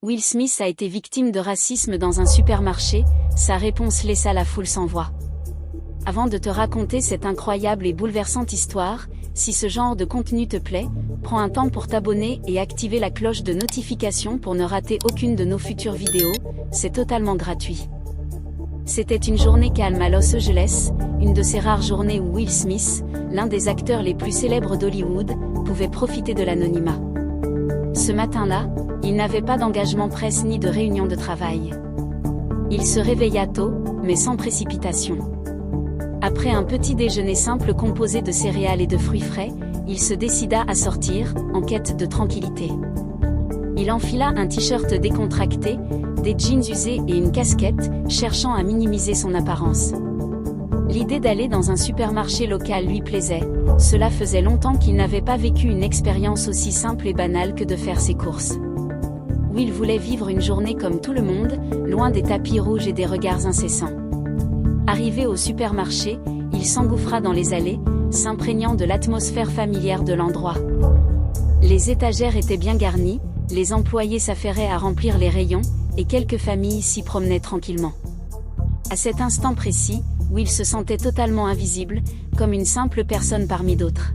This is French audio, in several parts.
Will Smith a été victime de racisme dans un supermarché, sa réponse laissa la foule sans voix. Avant de te raconter cette incroyable et bouleversante histoire, si ce genre de contenu te plaît, prends un temps pour t'abonner et activer la cloche de notification pour ne rater aucune de nos futures vidéos, c'est totalement gratuit. C'était une journée calme à Los Angeles, une de ces rares journées où Will Smith, l'un des acteurs les plus célèbres d'Hollywood, pouvait profiter de l'anonymat. Ce matin-là, il n'avait pas d'engagement presse ni de réunion de travail. Il se réveilla tôt, mais sans précipitation. Après un petit déjeuner simple composé de céréales et de fruits frais, il se décida à sortir, en quête de tranquillité. Il enfila un t-shirt décontracté, des jeans usés et une casquette, cherchant à minimiser son apparence. L'idée d'aller dans un supermarché local lui plaisait, cela faisait longtemps qu'il n'avait pas vécu une expérience aussi simple et banale que de faire ses courses. Will voulait vivre une journée comme tout le monde, loin des tapis rouges et des regards incessants. Arrivé au supermarché, il s'engouffra dans les allées, s'imprégnant de l'atmosphère familière de l'endroit. Les étagères étaient bien garnies, les employés s'affairaient à remplir les rayons, et quelques familles s'y promenaient tranquillement. À cet instant précis, Will se sentait totalement invisible, comme une simple personne parmi d'autres.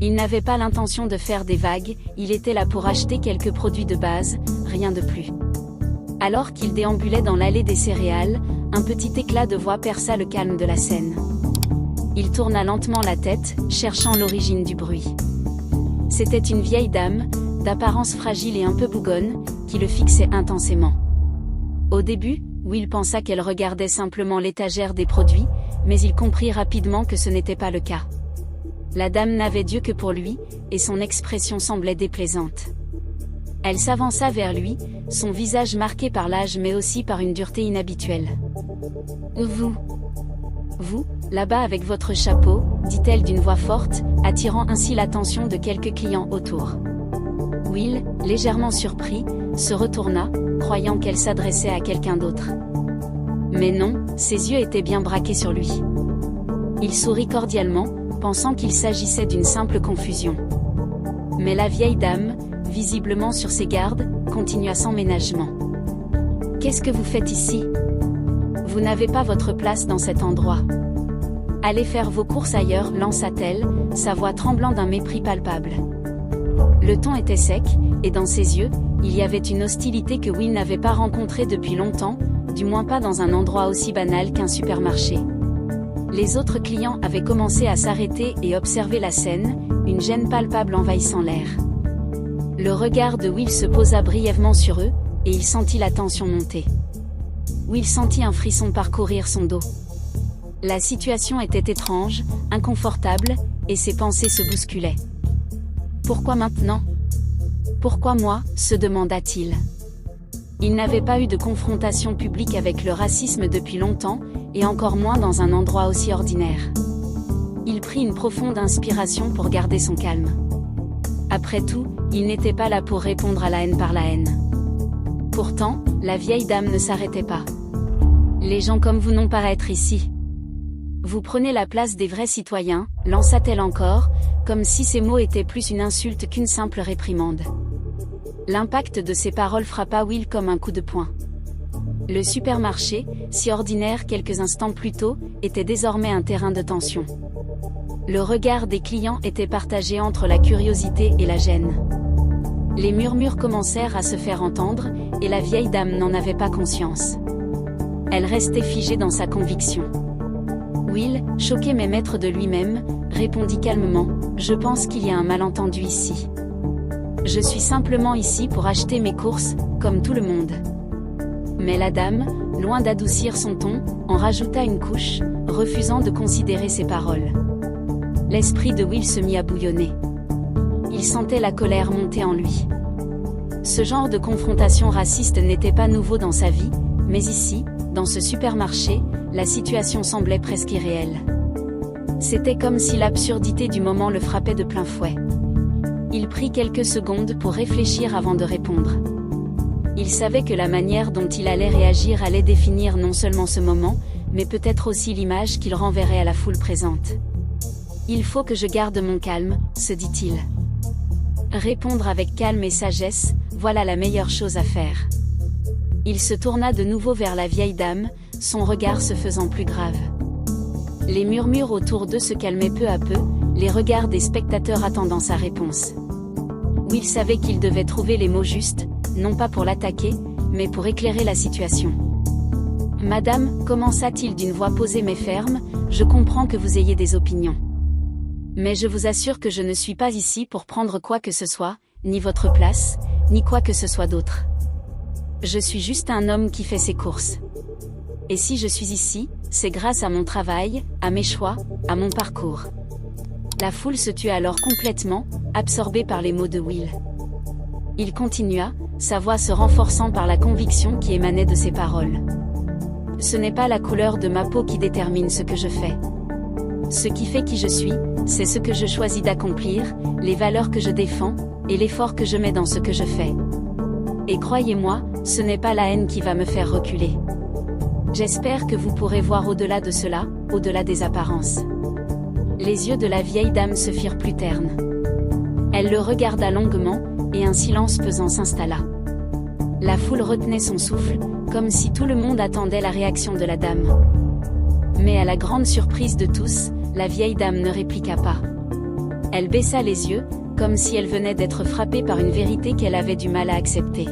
Il n'avait pas l'intention de faire des vagues, il était là pour acheter quelques produits de base, rien de plus. Alors qu'il déambulait dans l'allée des céréales, un petit éclat de voix perça le calme de la scène. Il tourna lentement la tête, cherchant l'origine du bruit. C'était une vieille dame, d'apparence fragile et un peu bougonne, qui le fixait intensément. Au début, Will pensa qu'elle regardait simplement l'étagère des produits, mais il comprit rapidement que ce n'était pas le cas. La dame n'avait d'yeux que pour lui, et son expression semblait déplaisante. Elle s'avança vers lui, son visage marqué par l'âge mais aussi par une dureté inhabituelle. « Vous, là-bas avec votre chapeau », dit-elle d'une voix forte, attirant ainsi l'attention de quelques clients autour. Will, légèrement surpris, se retourna, croyant qu'elle s'adressait à quelqu'un d'autre. Mais non, ses yeux étaient bien braqués sur lui. Il sourit cordialement, pensant qu'il s'agissait d'une simple confusion. Mais la vieille dame, visiblement sur ses gardes, continua sans ménagement. « Qu'est-ce que vous faites ici ? Vous n'avez pas votre place dans cet endroit. Allez faire vos courses ailleurs, lança-t-elle, sa voix tremblant d'un mépris palpable. Le ton était sec, et dans ses yeux, il y avait une hostilité que Will n'avait pas rencontrée depuis longtemps, du moins pas dans un endroit aussi banal qu'un supermarché. Les autres clients avaient commencé à s'arrêter et observer la scène, une gêne palpable envahissant l'air. Le regard de Will se posa brièvement sur eux, et il sentit la tension monter. Will sentit un frisson parcourir son dos. La situation était étrange, inconfortable, et ses pensées se bousculaient. Pourquoi maintenant ? Pourquoi moi ? Se demanda-t-il. Il n'avait pas eu de confrontation publique avec le racisme depuis longtemps, et encore moins dans un endroit aussi ordinaire. Il prit une profonde inspiration pour garder son calme. Après tout, il n'était pas là pour répondre à la haine par la haine. Pourtant, la vieille dame ne s'arrêtait pas. « Les gens comme vous n'ont pas à être ici. Vous prenez la place des vrais citoyens », lança-t-elle encore, comme si ces mots étaient plus une insulte qu'une simple réprimande. L'impact de ces paroles frappa Will comme un coup de poing. Le supermarché, si ordinaire quelques instants plus tôt, était désormais un terrain de tension. Le regard des clients était partagé entre la curiosité et la gêne. Les murmures commencèrent à se faire entendre, et la vieille dame n'en avait pas conscience. Elle restait figée dans sa conviction. Will, choqué mais maître de lui-même, répondit calmement, « Je pense qu'il y a un malentendu ici. Je suis simplement ici pour acheter mes courses, comme tout le monde. » Mais la dame, loin d'adoucir son ton, en rajouta une couche, refusant de considérer ses paroles. L'esprit de Will se mit à bouillonner. Il sentait la colère monter en lui. Ce genre de confrontation raciste n'était pas nouveau dans sa vie, mais ici, dans ce supermarché, la situation semblait presque irréelle. C'était comme si l'absurdité du moment le frappait de plein fouet. Il prit quelques secondes pour réfléchir avant de répondre. Il savait que la manière dont il allait réagir allait définir non seulement ce moment, mais peut-être aussi l'image qu'il renverrait à la foule présente. « Il faut que je garde mon calme », se dit-il. Répondre avec calme et sagesse, voilà la meilleure chose à faire. Il se tourna de nouveau vers la vieille dame, son regard se faisant plus grave. Les murmures autour d'eux se calmaient peu à peu, les regards des spectateurs attendant sa réponse. Will savait qu'il devait trouver les mots justes, non pas pour l'attaquer, mais pour éclairer la situation. « Madame, commença-t-il d'une voix posée mais ferme, je comprends que vous ayez des opinions. Mais je vous assure que je ne suis pas ici pour prendre quoi que ce soit, ni votre place, ni quoi que ce soit d'autre. Je suis juste un homme qui fait ses courses. Et si je suis ici, c'est grâce à mon travail, à mes choix, à mon parcours. » La foule se tut alors complètement, absorbée par les mots de Will. Il continua, sa voix se renforçant par la conviction qui émanait de ses paroles. « Ce n'est pas la couleur de ma peau qui détermine ce que je fais. Ce qui fait qui je suis, c'est ce que je choisis d'accomplir, les valeurs que je défends, et l'effort que je mets dans ce que je fais. Et croyez-moi, ce n'est pas la haine qui va me faire reculer. J'espère que vous pourrez voir au-delà de cela, au-delà des apparences. » Les yeux de la vieille dame se firent plus ternes. Elle le regarda longuement, et un silence pesant s'installa. La foule retenait son souffle, comme si tout le monde attendait la réaction de la dame. Mais à la grande surprise de tous, la vieille dame ne répliqua pas. Elle baissa les yeux, comme si elle venait d'être frappée par une vérité qu'elle avait du mal à accepter.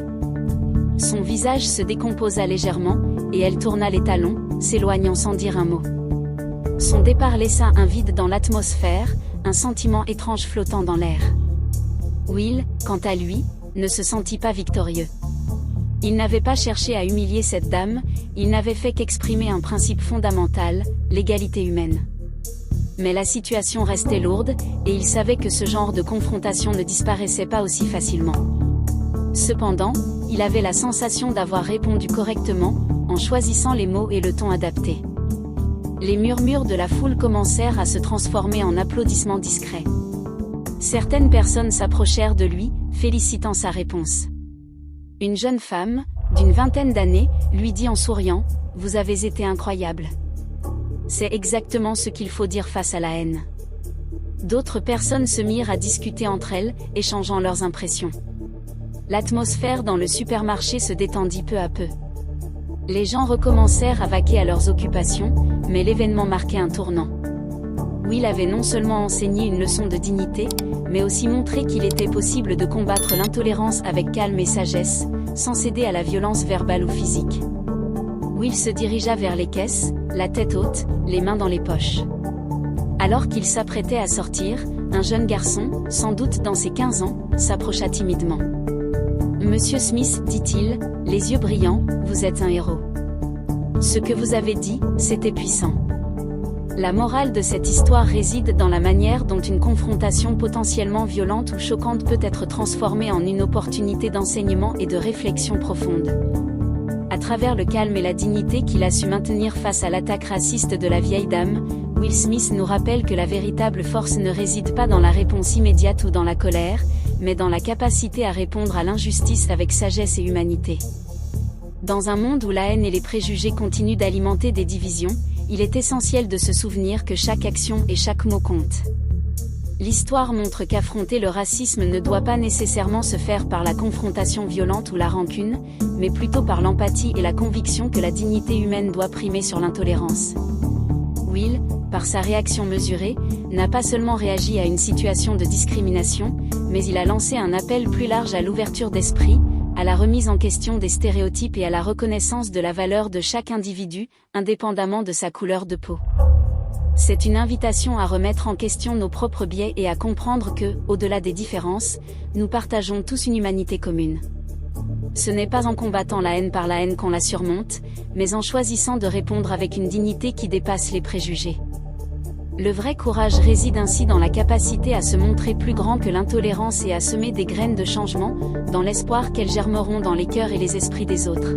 Son visage se décomposa légèrement, et elle tourna les talons, s'éloignant sans dire un mot. Son départ laissa un vide dans l'atmosphère, un sentiment étrange flottant dans l'air. Will, quant à lui, ne se sentit pas victorieux. Il n'avait pas cherché à humilier cette dame, il n'avait fait qu'exprimer un principe fondamental, l'égalité humaine. Mais la situation restait lourde, et il savait que ce genre de confrontation ne disparaissait pas aussi facilement. Cependant, il avait la sensation d'avoir répondu correctement, en choisissant les mots et le ton adaptés. Les murmures de la foule commencèrent à se transformer en applaudissements discrets. Certaines personnes s'approchèrent de lui, félicitant sa réponse. Une jeune femme, d'une vingtaine d'années, lui dit en souriant, « Vous avez été incroyable. » C'est exactement ce qu'il faut dire face à la haine. D'autres personnes se mirent à discuter entre elles, échangeant leurs impressions. L'atmosphère dans le supermarché se détendit peu à peu. Les gens recommencèrent à vaquer à leurs occupations, mais l'événement marquait un tournant. Will avait non seulement enseigné une leçon de dignité, mais aussi montré qu'il était possible de combattre l'intolérance avec calme et sagesse, sans céder à la violence verbale ou physique. Will se dirigea vers les caisses, la tête haute, les mains dans les poches. Alors qu'il s'apprêtait à sortir, un jeune garçon, sans doute dans ses 15 ans, s'approcha timidement. « Monsieur Smith, dit-il, les yeux brillants, vous êtes un héros. Ce que vous avez dit, c'était puissant. » La morale de cette histoire réside dans la manière dont une confrontation potentiellement violente ou choquante peut être transformée en une opportunité d'enseignement et de réflexion profonde. À travers le calme et la dignité qu'il a su maintenir face à l'attaque raciste de la vieille dame, Will Smith nous rappelle que la véritable force ne réside pas dans la réponse immédiate ou dans la colère, mais dans la capacité à répondre à l'injustice avec sagesse et humanité. Dans un monde où la haine et les préjugés continuent d'alimenter des divisions, il est essentiel de se souvenir que chaque action et chaque mot compte. L'histoire montre qu'affronter le racisme ne doit pas nécessairement se faire par la confrontation violente ou la rancune, mais plutôt par l'empathie et la conviction que la dignité humaine doit primer sur l'intolérance. Will, par sa réaction mesurée, n'a pas seulement réagi à une situation de discrimination, mais il a lancé un appel plus large à l'ouverture d'esprit, à la remise en question des stéréotypes et à la reconnaissance de la valeur de chaque individu, indépendamment de sa couleur de peau. C'est une invitation à remettre en question nos propres biais et à comprendre que, au-delà des différences, nous partageons tous une humanité commune. Ce n'est pas en combattant la haine par la haine qu'on la surmonte, mais en choisissant de répondre avec une dignité qui dépasse les préjugés. Le vrai courage réside ainsi dans la capacité à se montrer plus grand que l'intolérance et à semer des graines de changement, dans l'espoir qu'elles germeront dans les cœurs et les esprits des autres.